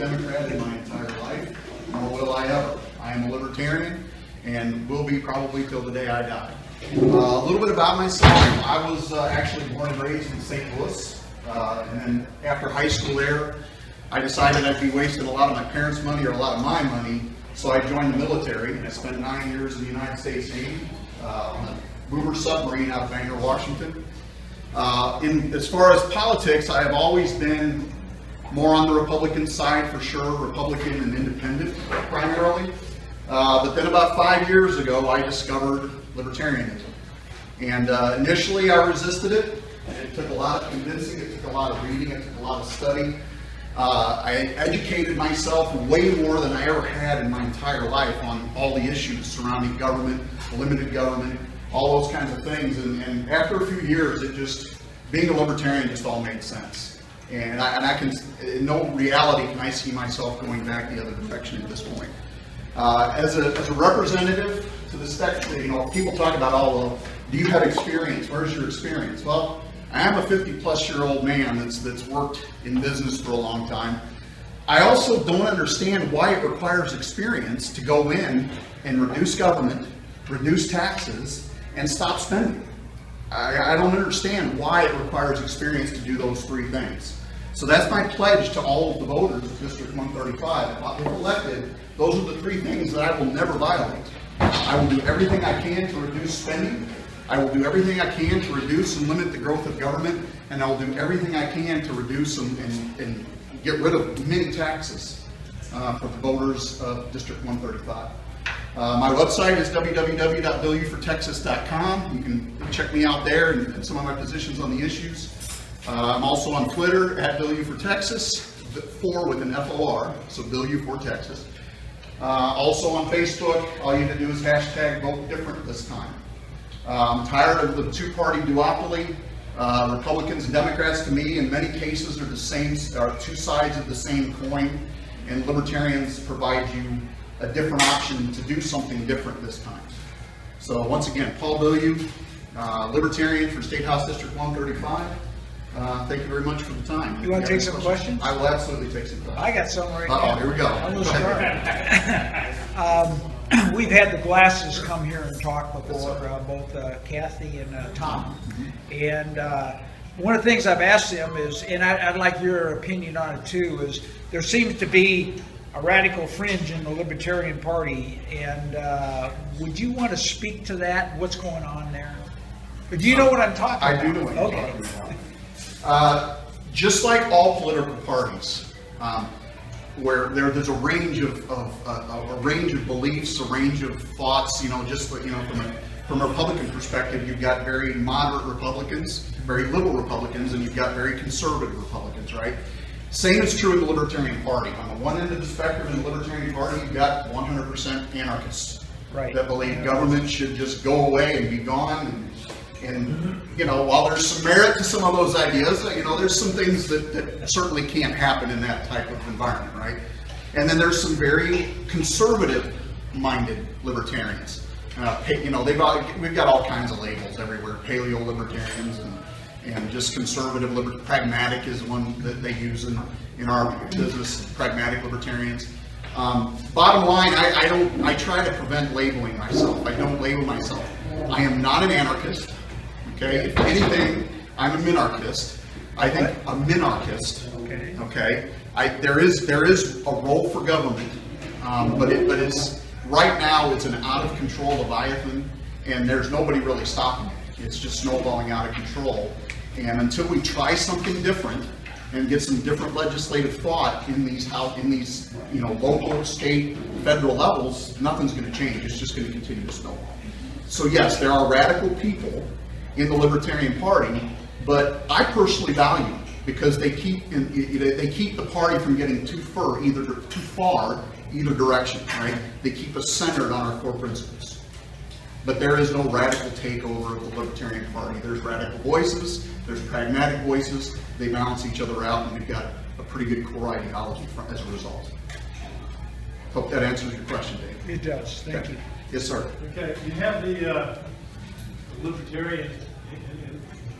Democrat in my entire life, nor will I ever. I am a libertarian and will be probably till the day I die. A little bit about myself. I was actually born and raised in St. Louis, and then after high school there, I decided I'd be wasting a lot of my parents' money or a lot of my money, so I joined the military, and I spent 9 years in the United States Navy on a boomer submarine out of Bangor, Washington. As far as politics, I have always been more on the Republican side for sure, Republican and independent primarily. But then about 5 years ago, I discovered libertarianism. And initially I resisted it. It took a lot of convincing, it took a lot of reading, it took a lot of study. I educated myself way more than I ever had in my entire life on all the issues surrounding government, limited government, all those kinds of things. And after a few years, being a libertarian just all made sense. And I can, in no reality can I see myself going back the other direction at this point. As a representative to the state, people talk about, do you have experience? Where's your experience? Well, I am a 50-plus-year-old man that's worked in business for a long time. I also don't understand why it requires experience to go in and reduce government, reduce taxes, and stop spending. I don't understand why it requires experience to do those three things. So that's my pledge to all of the voters of District 135. If elected, those are the three things that I will never violate. I will do everything I can to reduce spending. I will do everything I can to reduce and limit the growth of government, and I will do everything I can to reduce and get rid of many taxes for the voters of District 135. My website is www.bilyeufortexas.com. You can check me out there and some of my positions on the issues. I'm also on Twitter at Bilyeu for Texas, 4 with an F-O-R, so Bilyeu for Texas. Also on Facebook, all you need to do is hashtag vote different this time. I'm tired of the two-party duopoly. Republicans and Democrats, to me, in many cases, are two sides of the same coin, and libertarians provide you a different option to do something different this time. So once again, Paul Bilyeu, libertarian for State House District 135. Thank you very much for the time. You want to take some questions? I will absolutely take some questions. I got some right now. Here we go. I'm going to start. We've had the Glasses come here and talk before, both Kathy and Tom. And one of the things I've asked them is, and I'd like your opinion on it too, is there seems to be a radical fringe in the Libertarian Party. And would you want to speak to that? What's going on there? Do you know what I'm talking about? I do know what you're talking about. Just like all political parties, where there's a range of beliefs, a range of thoughts. Just like, from a Republican perspective, you've got very moderate Republicans, very liberal Republicans, and you've got very conservative Republicans, right? Same is true in the Libertarian Party. On the one end of the spectrum in the Libertarian Party, you've got 100% anarchists, right, that believe government should just go away and be gone. And while there's some merit to some of those ideas, there's some things that certainly can't happen in that type of environment, right? And then there's some very conservative-minded libertarians. We've got all kinds of labels everywhere: paleo-libertarians and just conservative, pragmatic is one that they use in our business. Pragmatic libertarians. Bottom line, I try to prevent labeling myself. I don't label myself. I am not an anarchist. Okay, if anything, I'm a minarchist. I think a minarchist. Okay. There is a role for government, but it's right now it's an out of control Leviathan, and there's nobody really stopping it. It's just snowballing out of control. And until we try something different and get some different legislative thought in these local, state, federal levels, nothing's going to change. It's just going to continue to snowball. So yes, there are radical people in the Libertarian Party, but I personally value because they keep the party from getting too far either direction, right? They keep us centered on our core principles. But there is no radical takeover of the Libertarian Party. There's radical voices, there's pragmatic voices, they balance each other out, and we've got a pretty good core ideology as a result. Hope that answers your question, Dave. It does. Thank you. Yes, sir. Okay, you have the Libertarian.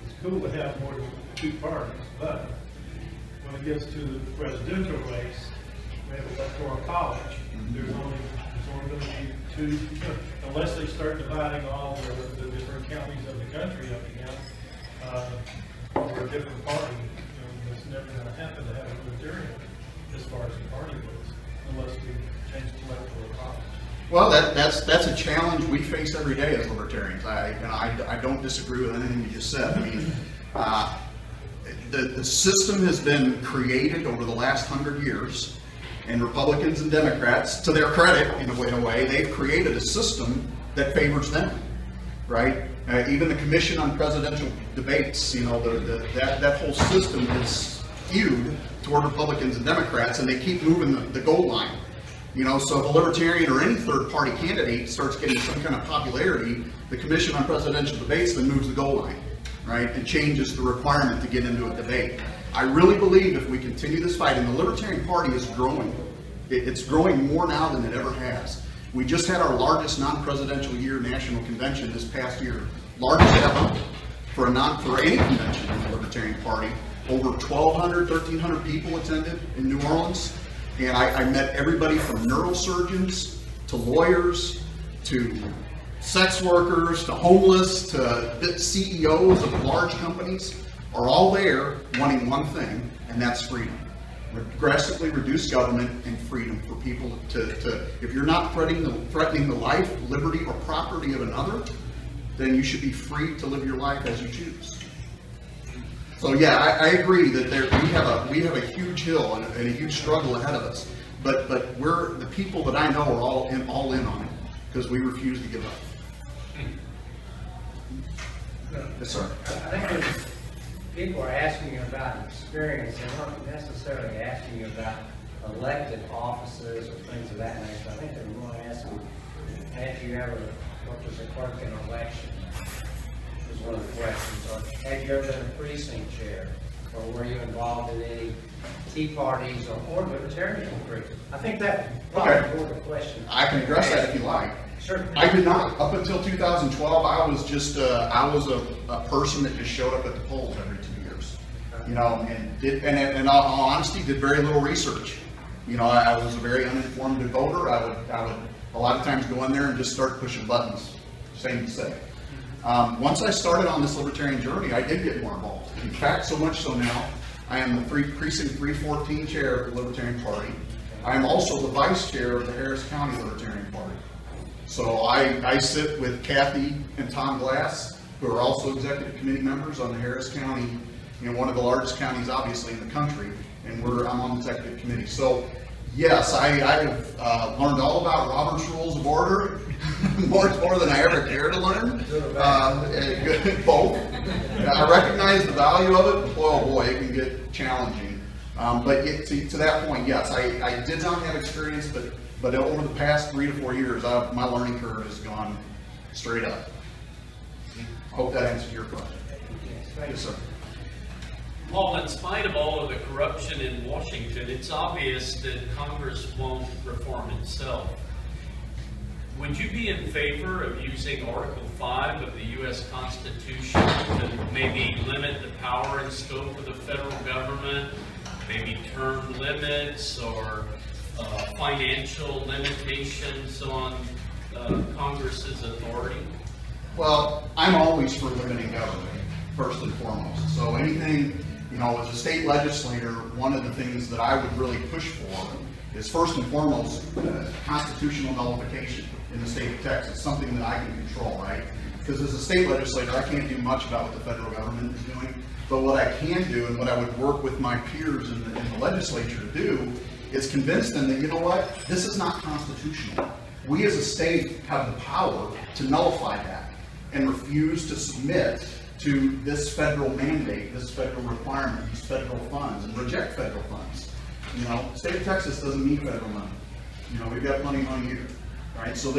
It's cool to have more than two parties, but when it gets to the presidential race, to, unless they start dividing all the different counties of the country up again, for a different party, it's never going to happen to have a libertarian as far as the party goes, unless we change the electoral college. Well, that's a challenge we face every day as libertarians. I don't disagree with anything you just said. I mean, the system has been created over the last 100 years, and Republicans and Democrats, to their credit, in a way, they've created a system that favors them, right? Even the Commission on Presidential Debates, that whole system is skewed toward Republicans and Democrats, and they keep moving the goal line. So if a libertarian or any third-party candidate starts getting some kind of popularity, the Commission on Presidential Debates then moves the goal line, right, and changes the requirement to get into a debate. I really believe if we continue this fight, and the Libertarian Party is growing, it's growing more now than it ever has. We just had our largest non-presidential year national convention this past year, largest ever for any convention in the Libertarian Party. Over 1,200, 1,300 people attended in New Orleans. And I met everybody from neurosurgeons to lawyers to sex workers to homeless to CEOs of large companies are all there wanting one thing, and that's freedom. Aggressively reduce government and freedom for people to if you're not threatening the life, liberty, or property of another, then you should be free to live your life as you choose. So yeah, I agree that we have a huge hill and a huge struggle ahead of us. But we're the people that I know are all in on it because we refuse to give up. Yes, sir. I think when people are asking you about experience, they're not necessarily asking you about elected offices or things of that nature. I think they're more asking, have you ever worked as a clerk in an election? Was one of the questions. Or have you ever been a precinct chair? Or were you involved in any Tea Parties or Libertarian groups? I think that probably more the question. I can address that if you like. Sure. I did not. Up until 2012, I was just a person that just showed up at the polls every 2 years. And in all honesty, did very little research. I was a very uninformed voter. I would a lot of times go in there and just start pushing buttons. Same to say. Once I started on this libertarian journey, I did get more involved. In fact, so much so now, I am the Precinct 314 chair of the Libertarian Party. I am also the vice chair of the Harris County Libertarian Party. So I sit with Kathy and Tom Glass, who are also executive committee members on the Harris County, one of the largest counties obviously in the country, and I'm on the executive committee. So yes, I have learned all about Robert's Rules of Order, more than I ever cared to learn. Both. I recognize the value of it, but boy, it can get challenging. But to that point, yes, I did not have experience, but over the past 3 to 4 years, my learning curve has gone straight up. I hope that answers your question. Yes, sir. Paul, in spite of all of the corruption in Washington, it's obvious that Congress won't reform itself. Would you be in favor of using Article 5 of the U.S. Constitution to maybe limit the power and scope of the federal government, maybe term limits or financial limitations on Congress's authority? Well, I'm always for limiting government, first and foremost. So anything, as a state legislator, one of the things that I would really push for is first and foremost constitutional nullification in the state of Texas, something that I can control, right? Because as a state legislator, I can't do much about what the federal government is doing, but what I can do and what I would work with my peers in the legislature to do is convince them that, this is not constitutional. We as a state have the power to nullify that and refuse to submit to this federal mandate, this federal requirement, these federal funds, and reject federal funds. State of Texas doesn't need federal money. We've got plenty of money here, right? So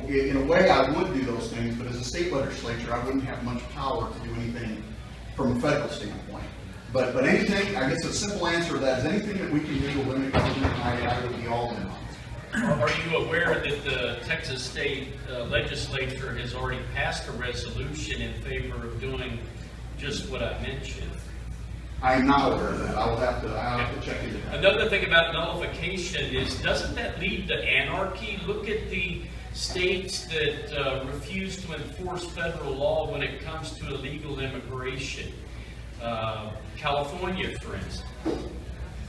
in a way, I would do those things, but as a state legislature, I wouldn't have much power to do anything from a federal standpoint. But anything, I guess a simple answer to that is anything that we can do to limit government, I would be all in on. Are you aware that the Texas State Legislature has already passed a resolution in favor of doing just what I mentioned? I'm not aware of that. I'll have to check into that. Another thing about nullification is, doesn't that lead to anarchy? Look at the states that refuse to enforce federal law when it comes to illegal immigration. California, for instance.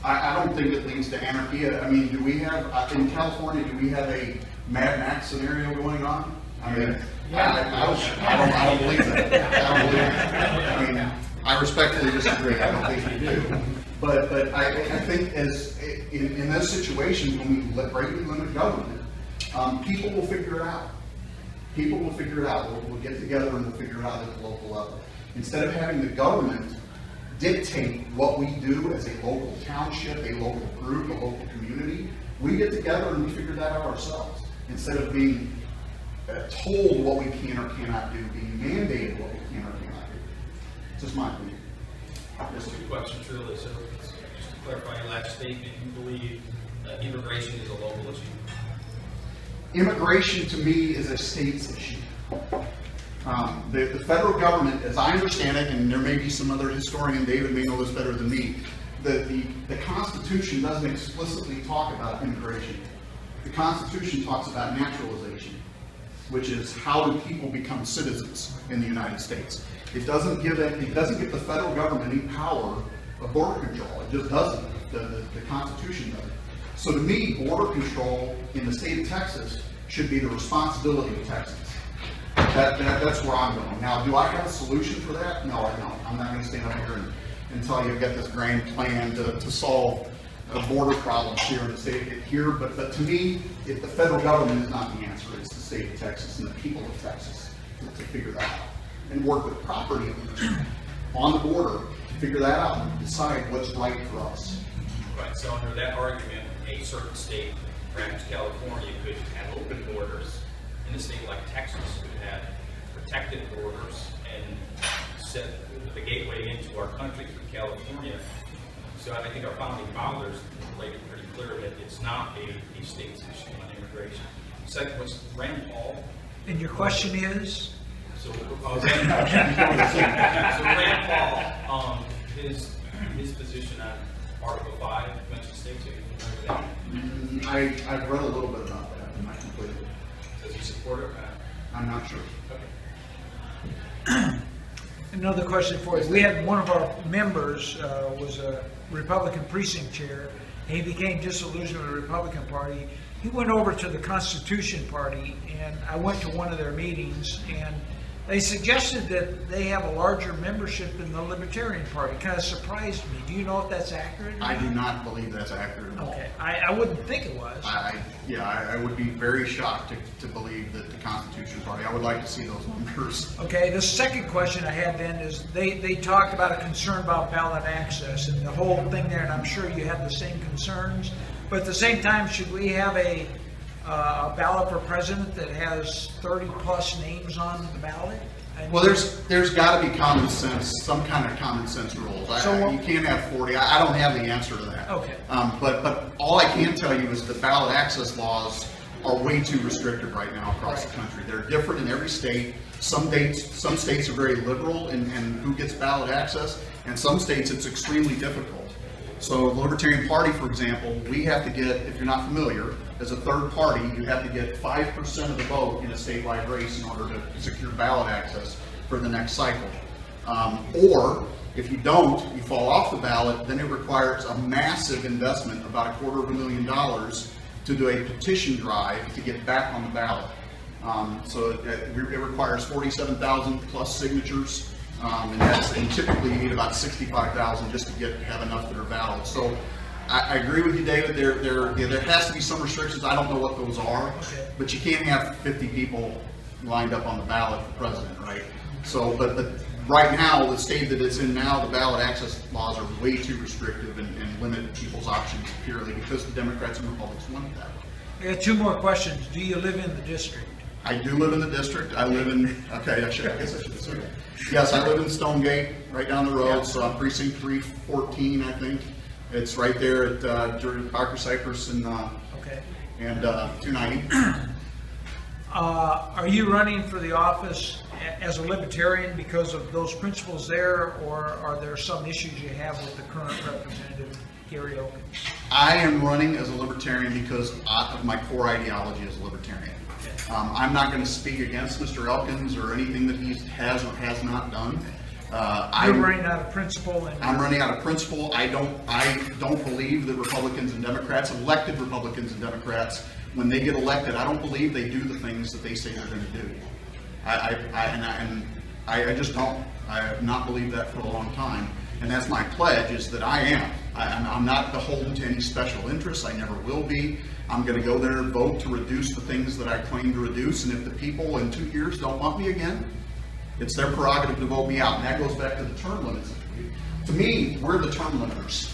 I don't think it leads to anarchy. I mean, do we have, in California, do we have a Mad Max scenario going on? I mean, I don't believe that. I don't believe that. I mean, I respectfully disagree. I don't think we do. But I think as in those situations when we greatly limit government, people will figure it out. People will figure it out. We'll get together and we'll figure it out at the local level. Instead of having the government dictate what we do as a local township, a local group, a local community, we get together and we figure that out ourselves. Instead of being told what we can or cannot do, being mandated what we can or cannot do. It's just my opinion. Just two questions, really. So, just to clarify your last statement, you believe that immigration is a local issue? Immigration, to me, is a state's issue. The federal government, as I understand it, and there may be some other historian, David may know this better than me, the Constitution doesn't explicitly talk about immigration. The Constitution talks about naturalization, which is how do people become citizens in the United States. It doesn't give the federal government any power of border control. It just doesn't. The Constitution doesn't. So to me, border control in the state of Texas should be the responsibility of Texans. That's where I'm going. Now, do I have a solution for that? No, I don't. I'm not going to stand up here and tell you I've got this grand plan to solve border problems here in the state here. But to me, if the federal government is not the answer, it's the state of Texas and the people of Texas to figure that out and work with property owners on the border to figure that out and decide what's right for us. Right, so under that argument, a certain state, perhaps California, could have open borders, and a state like Texas could have protected borders and set the gateway into our country through California. So I think our founding fathers made it pretty clear that it's not a state's issue on immigration. Second was Rand Paul. And your question is? So Rand Paul, his position on Article 5, mentioned states, are you familiar with that? I've read a little bit about that, but not completely. Does he support it or not? I'm not sure. Okay. Another question for you. We had one of our members was a Republican precinct chair, and he became disillusioned with the Republican Party. He went over to the Constitution Party, and I went to one of their meetings, and they suggested that they have a larger membership than the Libertarian Party. Kind of surprised me. Do you know if that's accurate? I do not believe that's accurate at all. Okay, I wouldn't think it was. I would be very shocked to believe that the Constitution Party, I would like to see those numbers. Okay, the second question I had then is they talked about a concern about ballot access and the whole thing there, and I'm sure you had the same concerns. But at the same time, should we have a ballot for president that has 30 plus names on the ballot? Well, there's got to be common sense, some kind of common sense rules. You can't have 40. I don't have the answer to that. Okay. But all I can tell you is the ballot access laws are way too restrictive right now across the country. They're different in every state. Some states are very liberal in who gets ballot access, and some states it's extremely difficult. So the Libertarian Party, for example, we have to get, if you're not familiar, as a third party, you have to get 5% of the vote in a statewide race in order to secure ballot access for the next cycle. Or if you don't, you fall off the ballot, then it requires a massive investment, about $250,000, to do a petition drive to get back on the ballot. So it requires 47,000 plus signatures. And typically you need about 65,000 just to have enough that are valid. So I agree with you, David. There has to be some restrictions. I don't know what those are, but you can't have 50 people lined up on the ballot for president, right? So, but right now, the state that it's in now, the ballot access laws are way too restrictive and limit people's options purely because the Democrats and Republicans want it that way. I got two more questions. Do you live in the district? I do live in the district. I live in, okay, I guess I should have said that. Yes, I live in Stonegate, right down the road, so precinct 314, I think. It's right there at Parker, Cypress, and 290. Are you running for the office as a Libertarian because of those principles there, or are there some issues you have with the current representative, Gary Oken? I am running as a Libertarian because of my core ideology as a Libertarian. I'm not going to speak against Mr. Elkins or anything that he has or has not done. You're running out of principle and. I'm running out of principle. I don't believe that Republicans and Democrats, elected Republicans and Democrats, when they get elected, I don't believe they do the things that they say they're going to do. I just don't. I have not believed that for a long time, and that's my pledge, is that I'm not beholden to any special interests. I never will be. I'm going to go there and vote to reduce the things that I claim to reduce, and if the people in 2 years don't want me again, it's their prerogative to vote me out, and that goes back to the term limits. To me, we're the term limiters.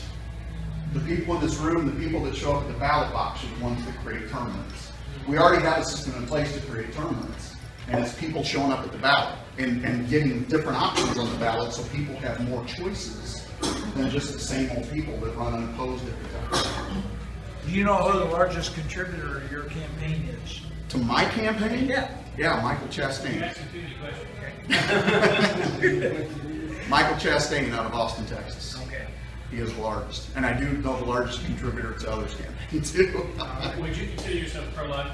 The people in this room, the people that show up at the ballot box are the ones that create term limits. We already have a system in place to create term limits, and it's people showing up at the ballot and getting different options on the ballot so people have more choices than just the same old people that run unopposed every time. Do you know who the largest contributor of your campaign is? To my campaign? Yeah. Yeah, Michael Chastain. That's a good question. Michael Chastain out of Austin, Texas. Okay. He is the largest. And I do know the largest contributor to others' campaign too. Would you consider yourself pro-life?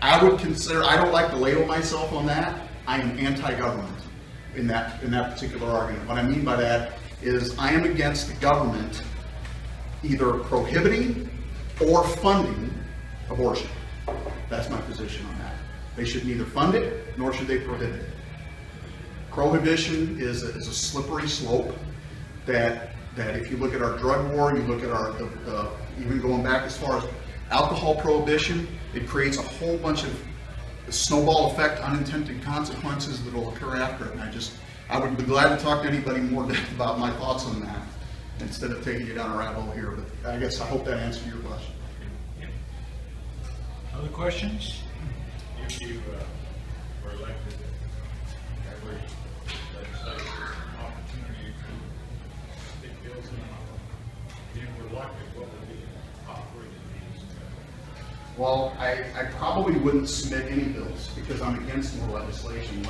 I would consider, I don't like to label myself on that. I am anti-government in that particular argument. What I mean by that is I am against the government either prohibiting or funding abortion. That's my position on that. They should neither fund it, nor should they prohibit it. Prohibition is a slippery slope that if you look at our drug war, you look at even going back as far as alcohol prohibition, it creates a whole bunch of snowball effect, unintended consequences that will occur after it. And I would be glad to talk to anybody more about my thoughts on that instead of taking you down a rabbit hole here. But I guess I hope that answered your question. Other questions? If you were elected, every legislature has an opportunity to stick bills in. If you were elected, what would be the top three of these? Well, I probably wouldn't submit any bills because I'm against more legislation.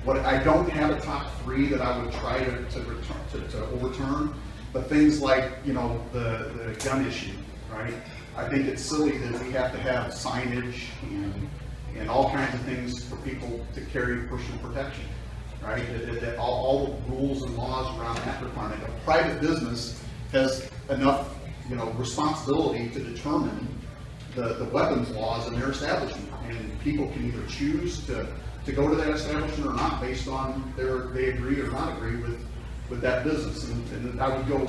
What I don't have a top three that I would try to overturn, but things like, the gun issue, right? I think it's silly that we have to have signage and all kinds of things for people to carry personal protection, right? That all the rules and laws around that requirement. A private business has enough, responsibility to determine the weapons laws in their establishment, and people can either choose to go to that establishment or not based on they agree or not agree with that business, and I would go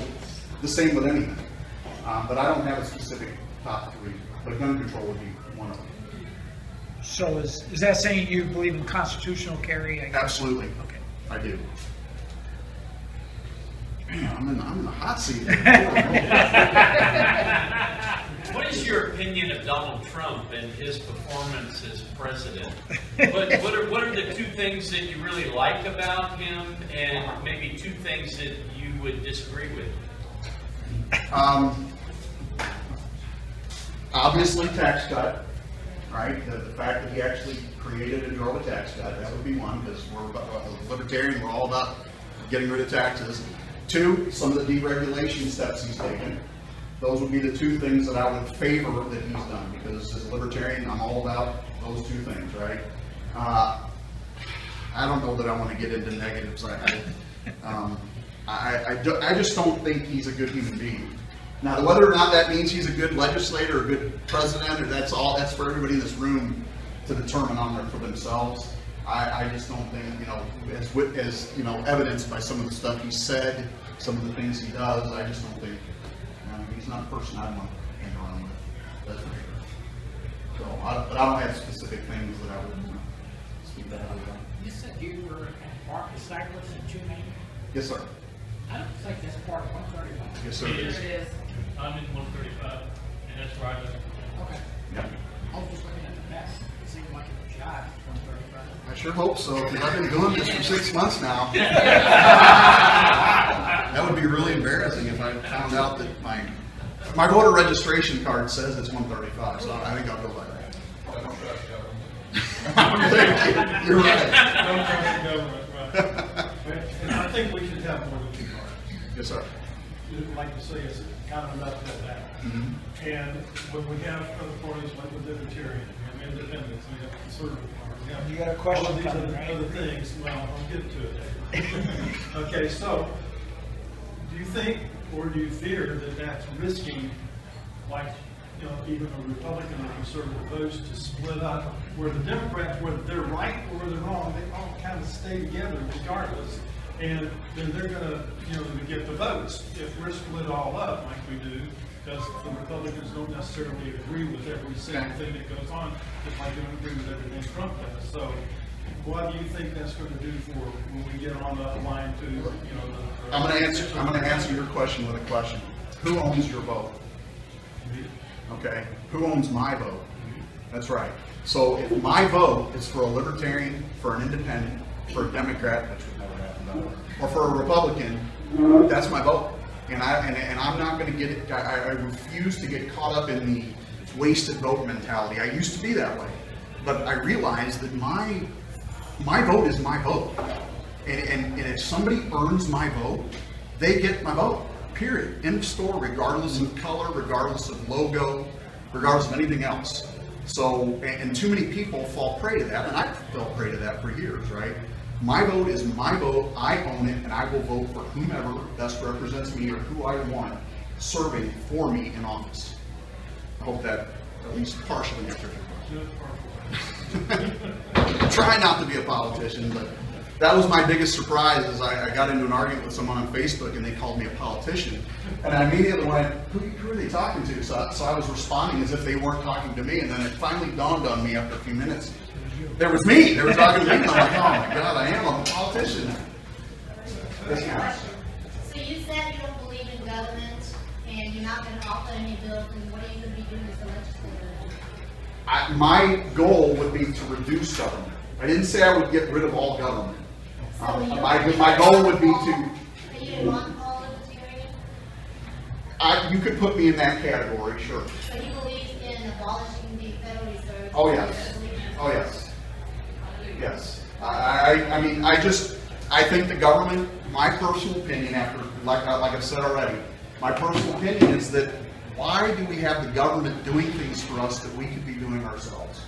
the same with anything. But I don't have a specific top three, but gun control would be one of them. So is that saying you believe in constitutional carry? I guess? Absolutely. Okay. I do. Man, I'm in the hot seat. What is your opinion of Donald Trump and his performance as president? What are the two things that you really like about him, and maybe two things that you would disagree with? Obviously, tax cut, right? The fact that he actually created and drove a tax cut, that would be one, because we're libertarian, we're all about getting rid of taxes. Two, some of the deregulation steps he's taken. Those would be the two things that I would favor that he's done, because as a libertarian, I'm all about those two things, right? I don't know that I want to get into negatives. I just don't think he's a good human being. Now, whether or not that means he's a good legislator or a good president, or that's for everybody in this room to determine on there for themselves. I just don't think, as evidenced by some of the stuff he said, some of the things he does, I just don't think, he's not a person I'd want to hang around with. That's for sure. So, but I don't have specific things that I would speak that out about. You said you were at Park of Cypress in 290? Yes, sir. I don't think that's part of 135. Yes, sir. It is. It is. I'm in 135, and that's where I live. Okay. Yeah. I was just looking at the map. It seemed like it was jive, 135. I sure hope so, because I've been doing this for 6 months now. That would be really embarrassing if I found out that my voter registration card says it's 135, so I think I'll go by that. Don't trust government. You're right. Don't trust the government, right? And I think we should have more than two parties. Yes, sir. You'd like to see us kind of enough of that. And when we have other parties like the Libertarian, we have independents, we have conservative parties, we have You got a question all of these coming, right? other things. Well, I'll get to it. Okay, so do you think, or do you fear that that's risking, like, you know, even a Republican or conservative votes to split up, where the Democrats, whether they're right or whether they're wrong, they all kind of stay together regardless, and then they're gonna, you know, get the votes. If we're split all up like we do, because the Republicans don't necessarily agree with every single thing that goes on, just like they don't agree with everything Trump does. So what do you think that's going to do for when we get on the line to, you know, I'm going to answer your question with a question. Who owns your vote? Okay. Who owns my vote? That's right. So if my vote is for a Libertarian, for an Independent, for a Democrat, which would never happen, or for a Republican, that's my vote. And I'm not going to get it. I refuse to get caught up in the wasted vote mentality. I used to be that way, but I realized that my vote is my vote, and if somebody earns my vote, they get my vote. Period. End of story. Regardless of color, regardless of logo, regardless of anything else. So, and too many people fall prey to that, and I fell prey to that for years. Right. My vote is my vote, I own it, and I will vote for whomever best represents me or who I want serving for me in office. I hope that at least partially answers your question. Try not to be a politician, but that was my biggest surprise is I got into an argument with someone on Facebook and they called me a politician. And I immediately went, who are they talking to? So I was responding as if they weren't talking to me, and then it finally dawned on me after a few minutes. There was me. They were talking to me. And I'm like, oh my God, I'm a politician. Yes, ma'am. So you said you don't believe in government and you're not going to offer any bills, and what are you going to be doing as a legislator? My goal would be to reduce government. I didn't say I would get rid of all government. My goal would be to... Are you a non-poll libertarian? You could put me in that category, sure. So you believe in abolishing the Federal Reserve? Oh, yes. Oh, yes. Yes. I mean, I think the government, my personal opinion, after, like I've said already, my personal opinion is that why do we have the government doing things for us that we could be doing ourselves?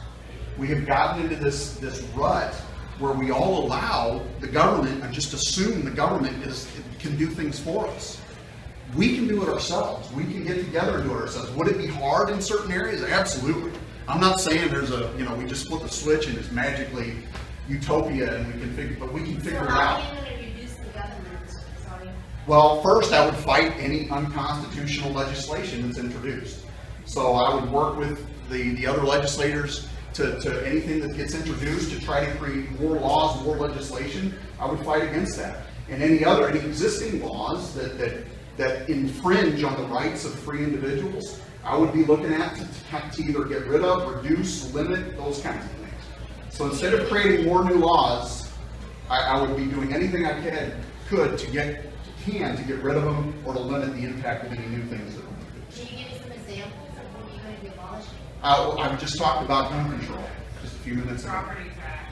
We have gotten into this rut where we all allow the government and just assume the government can do things for us. We can do it ourselves. We can get together and do it ourselves. Would it be hard in certain areas? Absolutely. I'm not saying there's we just flip a switch and it's magically utopia and we can figure it out. So how are you going to reduce the government? Sorry. Well, first I would fight any unconstitutional legislation that's introduced. So I would work with the other legislators to anything that gets introduced to try to create more laws, more legislation. I would fight against that. And any existing laws that infringe on the rights of free individuals, I would be looking at to either get rid of, reduce, limit, those kinds of things. So instead of creating more new laws, I would be doing anything I could to get rid of them or to limit the impact of any new things that we're going to do. Can you give me some examples of what you're going to be abolishing? I just talked about gun control just a few minutes ago.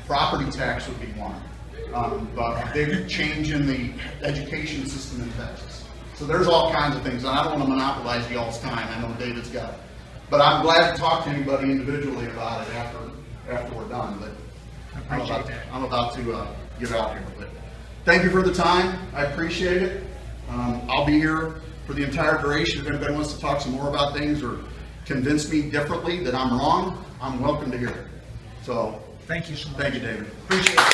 Property tax would be one. A big change in the education system in Texas. So there's all kinds of things, and I don't want to monopolize y'all's time. I know David's got it. But I'm glad to talk to anybody individually about it after we're done. But I'm about to get out here. But thank you for the time. I appreciate it. I'll be here for the entire duration. If anybody wants to talk some more about things or convince me differently that I'm wrong, I'm welcome to hear it. So Thank you so much. thank you, David. Appreciate it.